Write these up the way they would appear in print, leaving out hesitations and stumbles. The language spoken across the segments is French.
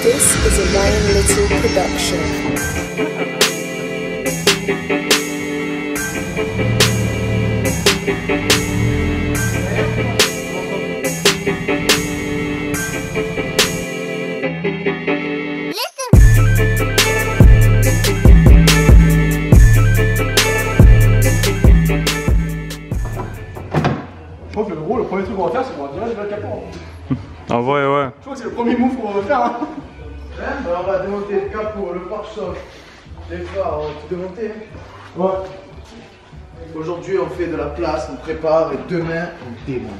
This is a Ryan Little production. Je crois que le premier truc qu'on va faire, c'est qu'on va tirer les capons. En vrai, ouais. Je crois que c'est le premier move qu'on va faire. Hein. Ouais, bah on va démonter le capot, le pare-choc, les phares, on va tout démonter. Ouais. Aujourd'hui, on fait de la place, on prépare et demain, on démonte.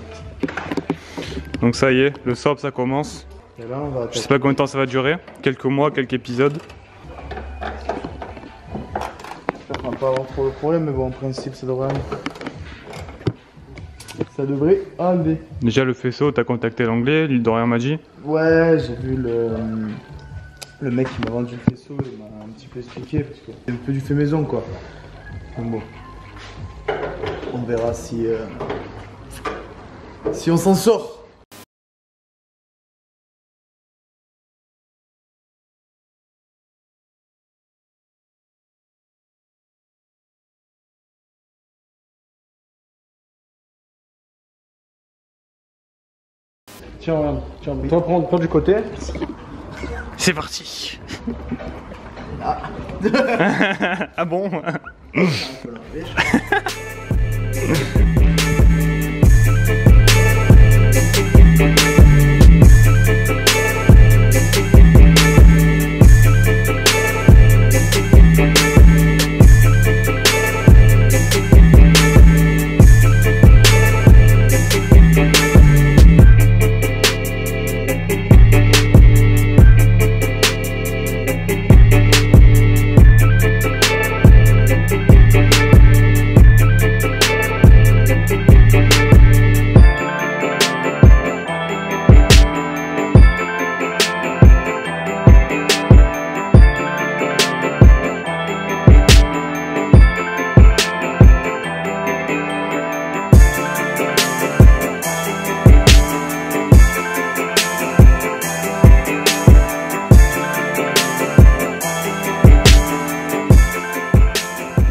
Donc ça y est, le SOP ça commence. Et là, on va Je sais pas combien de temps ça va durer. Quelques mois, quelques épisodes. J'espère qu'on va pas avoir trop de problème, mais bon, en principe, ça devrait aller. Ça devrait aller. Déjà le faisceau, t'as contacté l'anglais, l'île d'Orient m'a dit. Ouais, j'ai vu le mec qui m'a vendu le faisceau, il m'a un petit peu expliqué, parce que c'est un peu du fait maison, quoi. Donc bon, on verra si on s'en sort. Tiens, regarde. Tiens, toi, prends du côté. C'est parti. Ah bon?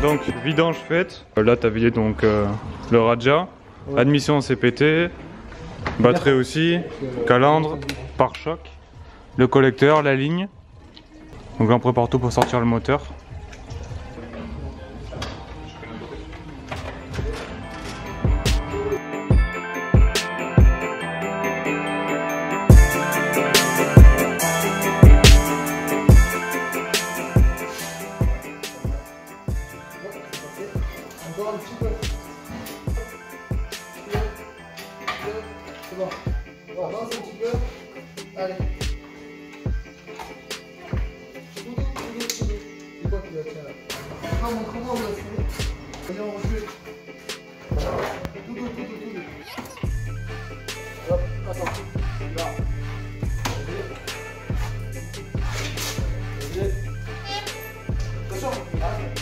Donc vidange faite, là t'as vidé donc le Raja, ouais. Admission en CPT, batterie aussi, calandre, pare-choc, le collecteur, la ligne. Donc là on prépare tout pour sortir le moteur. Encore un petit peu. C'est bon. On avance un petit peu. Allez. C'est quoi qui va tirer là? Comment on va tirer? Vas-y, on rejoue. Tout doux. Hop, attends. Là. Vas-y. Attention. Arrête.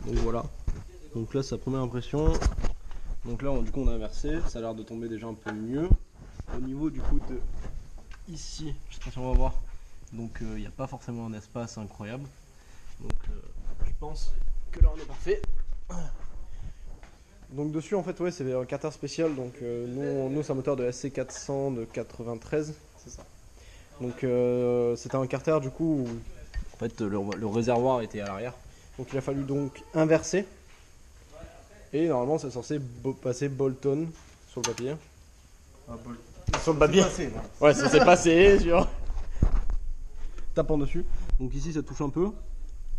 Donc voilà. Donc là, c'est la première impression. Donc là, du coup, on a inversé. Ça a l'air de tomber déjà un peu mieux. Au niveau du coup de ici, je sais pas si on va voir. Donc il n'y a pas forcément un espace incroyable. Donc je pense que là, on est parfait. Donc dessus, en fait, ouais, c'est un carter spécial. Donc nous c'est un moteur de SC400 de 93. C'est ça. Donc c'était un carter du coup où en fait le réservoir était à l'arrière. Donc il a fallu donc inverser. Et normalement c'est censé passer Bolton sur le papier. Sur le papier. Ouais, ça s'est passé, tu vois. Tapant dessus. Donc ici ça touche un peu.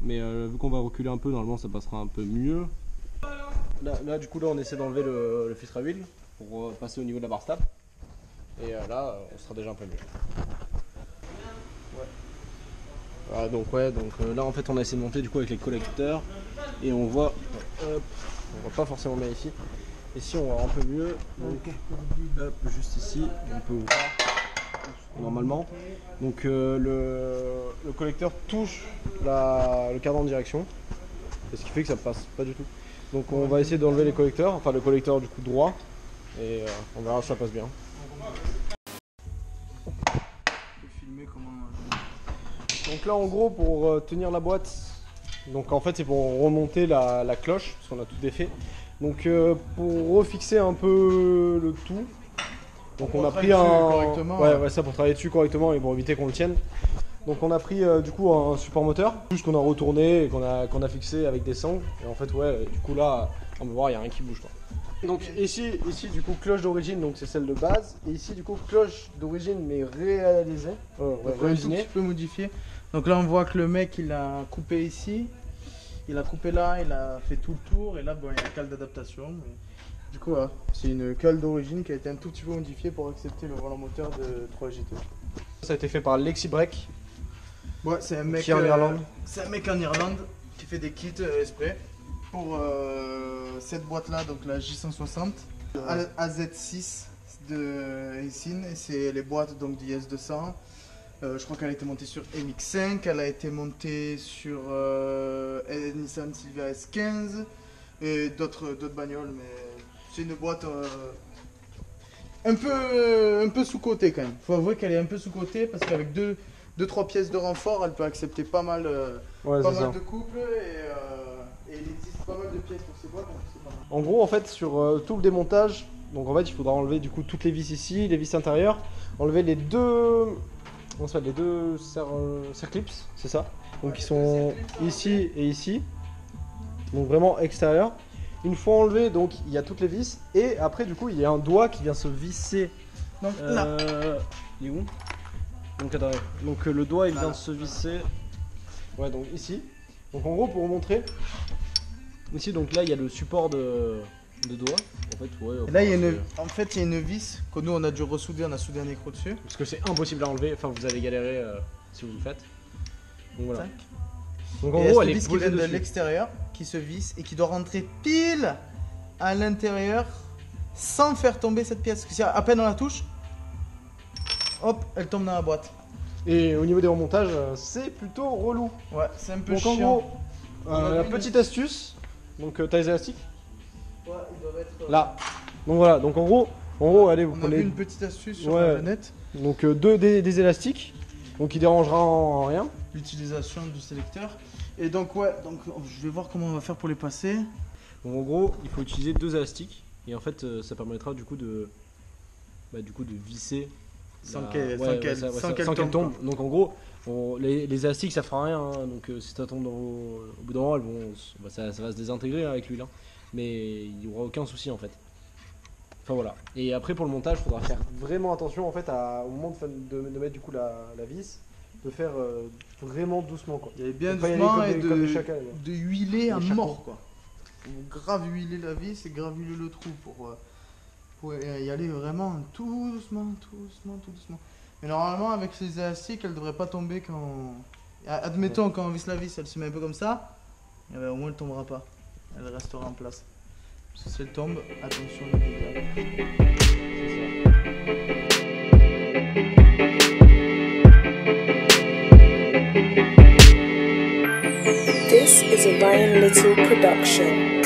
Mais vu qu'on va reculer un peu, normalement ça passera un peu mieux. Là du coup là on essaie d'enlever le filtre à huile pour passer au niveau de la barre stable. Et là on sera déjà un peu mieux. Voilà, donc là en fait on a essayé de monter du coup avec les collecteurs et on voit, on voit pas forcément bien ici. Ici on voit un peu mieux, donc hop, juste ici on peut voir normalement. Donc le collecteur touche le cadran de direction, et ce qui fait que ça passe pas du tout. Donc on va essayer d'enlever les collecteurs, enfin le collecteur du coup droit, et on verra si ça passe bien. Donc là en gros pour tenir la boîte, donc en fait c'est pour remonter la cloche, parce qu'on a tout défait. Donc pour refixer un peu le tout, donc on a pris ouais, ça pour travailler dessus correctement et pour éviter qu'on le tienne. Donc on a pris du coup un support moteur, juste qu'on a retourné et qu'on a fixé avec des sangles. Et en fait ouais, du coup là, on va voir, il n'y a rien qui bouge quoi. Donc ici du coup cloche d'origine, donc c'est celle de base. Et ici du coup cloche d'origine mais réalisée, un petit peu modifiée. Donc là on voit que le mec il a coupé ici, il a coupé là, il a fait tout le tour et là bon il y a une cale d'adaptation. Mais... Du coup voilà, c'est une cale d'origine qui a été un tout petit peu modifiée pour accepter le volant moteur de 3GT. Ça a été fait par Lexibreak. Ouais, c'est un mec en Irlande. C'est un mec en Irlande qui fait des kits exprès pour cette boîte là, donc la J160 AZ6 de Aisin, et c'est les boîtes donc d'IS200. Je crois qu'elle a été montée sur MX5, elle a été montée sur Nissan Silvia S15 et d'autres bagnoles, mais c'est une boîte un peu sous-cotée quand même. Faut avouer qu'elle est un peu sous-cotée parce qu'avec 2-3 pièces de renfort, elle peut accepter pas mal, de couples et il existe pas mal de pièces pour ces boîtes, donc c'est pas mal. En gros en fait sur tout le démontage, donc en fait il faudra enlever du coup toutes les vis ici, les vis intérieures, enlever les deux... On se fait les deux circlips, c'est ça. Donc ils sont ici et ici. Donc vraiment extérieur. Une fois enlevé, donc il y a toutes les vis. Et après du coup il y a un doigt qui vient se visser. Donc là. Il est où? Donc attendez. Donc le doigt il vient de se visser. Ouais, donc ici. Donc en gros pour vous montrer. Ici donc là il y a le support de doigt. En fait, ouais, là, il y a une vis que nous on a dû ressouder, on a soudé un écrou dessus. Parce que c'est impossible à enlever, enfin vous allez galérer si vous le faites. Donc voilà. Donc en gros, elle est vis qui vient de l'extérieur, qui se visse et qui doit rentrer pile à l'intérieur sans faire tomber cette pièce. Parce que si à peine on la touche, hop, elle tombe dans la boîte. Et au niveau des remontages, c'est plutôt relou. Ouais, c'est un peu donc, chiant. En gros, la petite astuce, donc t'as les élastiques. Ouais, ils doivent être là. Donc voilà, donc en gros, allez, vous prenez. On a vu une petite astuce sur la net. Donc des élastiques, donc qui dérangera en rien. L'utilisation du sélecteur. Et donc ouais, donc je vais voir comment on va faire pour les passer. Donc en gros, il faut utiliser 2 élastiques et en fait, ça permettra du coup de visser sans qu'elle tombe. Donc en gros, les élastiques ça fera rien. Hein. Donc si ça tombe au bout d'un moment, ça va se désintégrer avec l'huile. Hein. Mais il n'y aura aucun souci en fait. Enfin voilà. Et après pour le montage, il faudra faire vraiment attention en fait au moment de mettre du coup la vis, de faire vraiment doucement quoi. Il y avait bien doucement et de huiler à mort quoi. Grave huiler la vis et grave huiler le trou pour y aller vraiment tout doucement. Mais normalement avec ces élastiques, elle devrait pas tomber quand... Admettons quand on visse la vis, elle se met un peu comme ça, et ben, au moins elle tombera pas. Elle restera en place. Parce que si elle tombe, attention les dégâts. This is a Brian Little Production.